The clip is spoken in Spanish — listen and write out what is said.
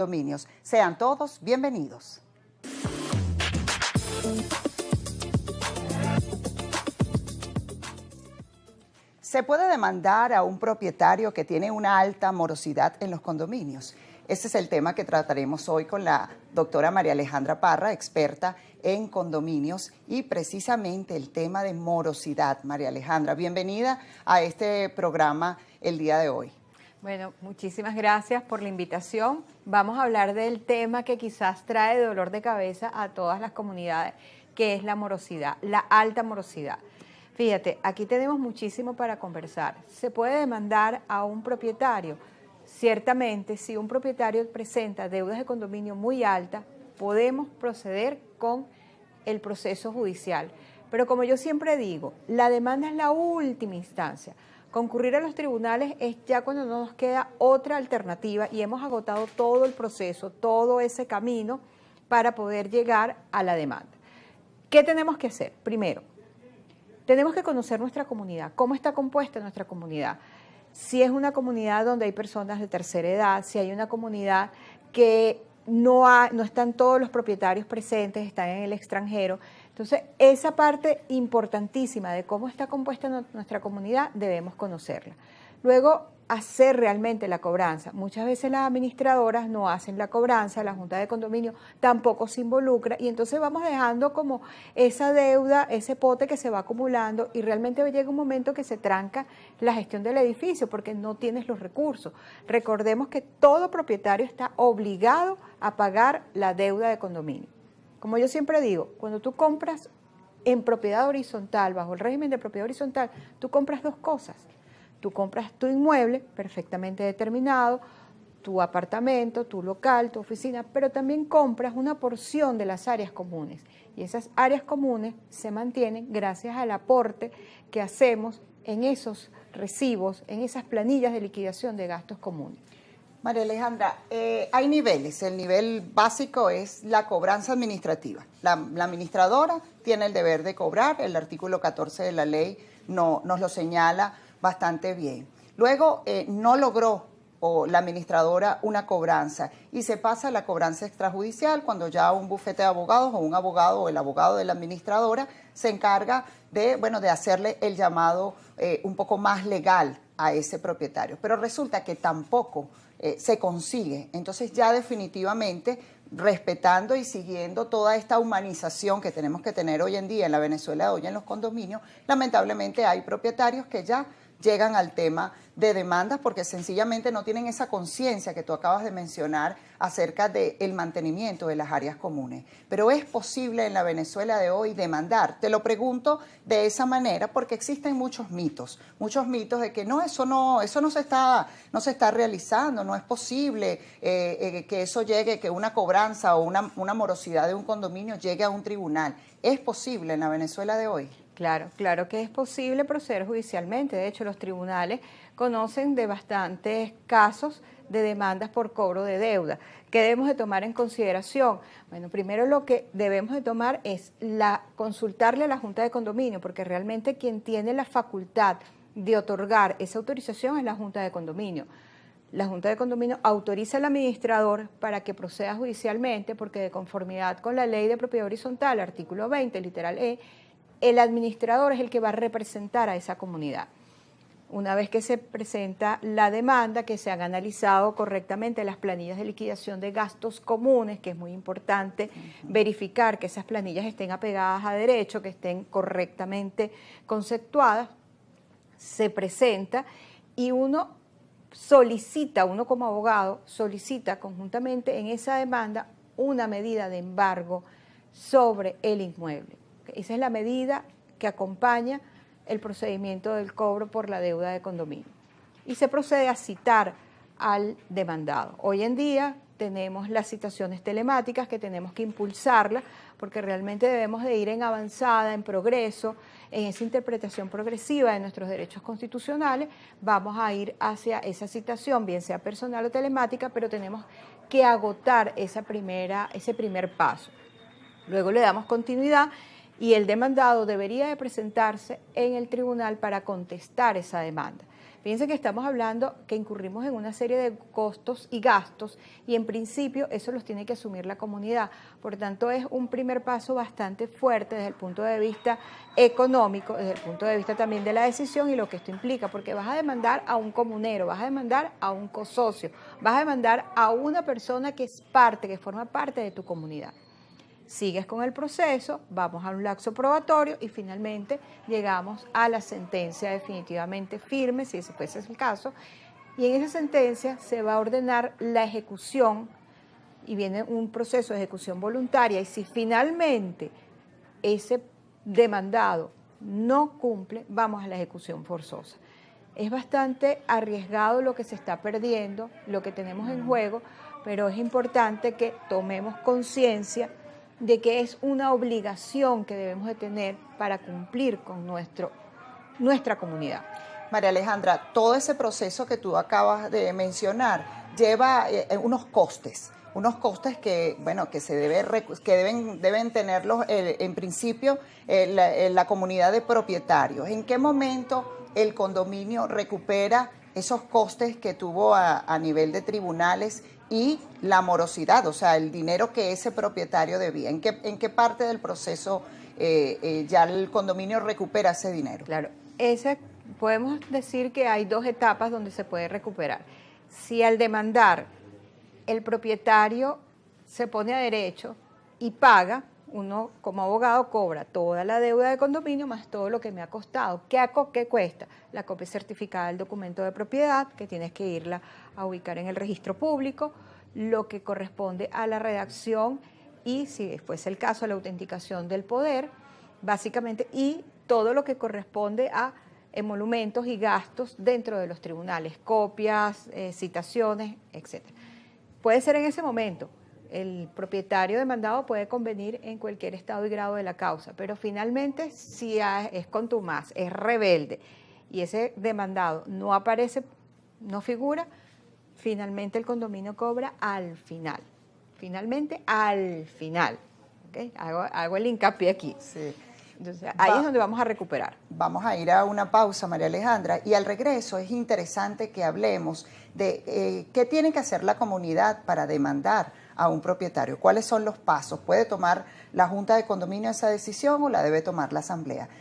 Condominios. Sean todos bienvenidos. Se puede demandar a un propietario que tiene una alta morosidad en los condominios. Ese es el tema que trataremos hoy con la doctora María Alejandra Parra, experta en condominios, y precisamente el tema de morosidad. María Alejandra, bienvenida a este programa el día de hoy. Bueno, muchísimas gracias por la invitación. Vamos a hablar del tema que quizás trae dolor de cabeza a todas las comunidades, que es la morosidad, la alta morosidad. Fíjate, aquí tenemos muchísimo para conversar. ¿Se puede demandar a un propietario? Ciertamente, si un propietario presenta deudas de condominio muy altas, podemos proceder con el proceso judicial. Pero como yo siempre digo, la demanda es la última instancia. Concurrir a los tribunales es ya cuando no nos queda otra alternativa y hemos agotado todo el proceso, todo ese camino para poder llegar a la demanda. ¿Qué tenemos que hacer? Primero, tenemos que conocer nuestra comunidad, cómo está compuesta nuestra comunidad. Si es una comunidad donde hay personas de tercera edad, si hay una comunidad que no están todos los propietarios presentes, están en el extranjero. Entonces, esa parte importantísima de cómo está compuesta nuestra comunidad debemos conocerla. Luego, hacer realmente la cobranza. Muchas veces las administradoras no hacen la cobranza, la Junta de Condominio tampoco se involucra y entonces vamos dejando como esa deuda, ese pote que se va acumulando y realmente llega un momento que se tranca la gestión del edificio porque no tienes los recursos. Recordemos que todo propietario está obligado a pagar la deuda de condominio. Como yo siempre digo, cuando tú compras en propiedad horizontal, bajo el régimen de propiedad horizontal, tú compras dos cosas. Tú compras tu inmueble perfectamente determinado, tu apartamento, tu local, tu oficina, pero también compras una porción de las áreas comunes. Y esas áreas comunes se mantienen gracias al aporte que hacemos en esos recibos, en esas planillas de liquidación de gastos comunes. María Alejandra, hay niveles. El nivel básico es la cobranza administrativa. La administradora tiene el deber de cobrar, el artículo 14 de la ley nos lo señala bastante bien. Luego no logró la administradora una cobranza y se pasa a la cobranza extrajudicial cuando ya un bufete de abogados o un abogado o el abogado de la administradora se encarga de hacerle el llamado un poco más legal a ese propietario. Pero resulta que tampoco se consigue. Entonces ya definitivamente, respetando y siguiendo toda esta humanización que tenemos que tener hoy en día en la Venezuela de hoy en los condominios, lamentablemente hay propietarios que ya llegan al tema de demandas porque sencillamente no tienen esa conciencia que tú acabas de mencionar acerca del mantenimiento de las áreas comunes. Pero ¿es posible en la Venezuela de hoy demandar? Te lo pregunto de esa manera porque existen muchos mitos de que eso no se está realizando, no es posible que eso llegue, que una cobranza o una morosidad de un condominio llegue a un tribunal. ¿Es posible en la Venezuela de hoy? Claro que es posible proceder judicialmente. De hecho, los tribunales conocen de bastantes casos de demandas por cobro de deuda. ¿Qué debemos de tomar en consideración? Bueno, primero lo que debemos de tomar es consultarle a la Junta de Condominio, porque realmente quien tiene la facultad de otorgar esa autorización es la Junta de Condominio. La Junta de Condominio autoriza al administrador para que proceda judicialmente, porque de conformidad con la Ley de Propiedad Horizontal, artículo 20, literal E, el administrador es el que va a representar a esa comunidad. Una vez que se presenta la demanda, que se han analizado correctamente las planillas de liquidación de gastos comunes, que es muy importante verificar que esas planillas estén apegadas a derecho, que estén correctamente conceptuadas, se presenta y uno como abogado, solicita conjuntamente en esa demanda una medida de embargo sobre el inmueble. Esa es la medida que acompaña el procedimiento del cobro por la deuda de condominio. Y se procede a citar al demandado. Hoy en día tenemos las citaciones telemáticas que tenemos que impulsarlas porque realmente debemos de ir en avanzada, en progreso, en esa interpretación progresiva de nuestros derechos constitucionales. Vamos a ir hacia esa citación, bien sea personal o telemática, pero tenemos que agotar ese primer paso. Luego le damos continuidad y el demandado debería de presentarse en el tribunal para contestar esa demanda. Fíjense que estamos hablando que incurrimos en una serie de costos y gastos y en principio eso los tiene que asumir la comunidad. Por tanto, es un primer paso bastante fuerte desde el punto de vista económico, desde el punto de vista también de la decisión y lo que esto implica, porque vas a demandar a un comunero, vas a demandar a un cosocio, vas a demandar a una persona que es parte, que forma parte de tu comunidad. Sigues con el proceso, vamos a un lapso probatorio y finalmente llegamos a la sentencia definitivamente firme, si ese fuese el caso, y en esa sentencia se va a ordenar la ejecución y viene un proceso de ejecución voluntaria y si finalmente ese demandado no cumple, vamos a la ejecución forzosa. Es bastante arriesgado lo que se está perdiendo, lo que tenemos en juego, pero es importante que tomemos conciencia de que es una obligación que debemos de tener para cumplir con nuestra comunidad. María Alejandra, todo ese proceso que tú acabas de mencionar lleva unos costes que, bueno, que deben tenerlos en principio la comunidad de propietarios. ¿En qué momento el condominio recupera esos costes que tuvo a nivel de tribunales y la morosidad, o sea, el dinero que ese propietario debía? ¿En qué parte del proceso ya el condominio recupera ese dinero? Claro, podemos decir que hay dos etapas donde se puede recuperar. Si al demandar el propietario se pone a derecho y paga, uno como abogado cobra toda la deuda de condominio más todo lo que me ha costado. ¿Qué cuesta? La copia certificada del documento de propiedad, que tienes que irla a ubicar en el registro público, lo que corresponde a la redacción y, si fuese el caso, a la autenticación del poder, básicamente, y todo lo que corresponde a emolumentos y gastos dentro de los tribunales, copias, citaciones, etc. Puede ser en ese momento. El propietario demandado puede convenir en cualquier estado y grado de la causa, pero finalmente si es contumaz, es rebelde y ese demandado no aparece, no figura, finalmente el condominio cobra al final. Finalmente al final. ¿Okay? Hago el hincapié aquí. Sí. Entonces, ahí es donde vamos a recuperar. Vamos a ir a una pausa, María Alejandra, y al regreso es interesante que hablemos de qué tiene que hacer la comunidad para demandar a un propietario. ¿Cuáles son los pasos? ¿Puede tomar la Junta de Condominio esa decisión o la debe tomar la Asamblea?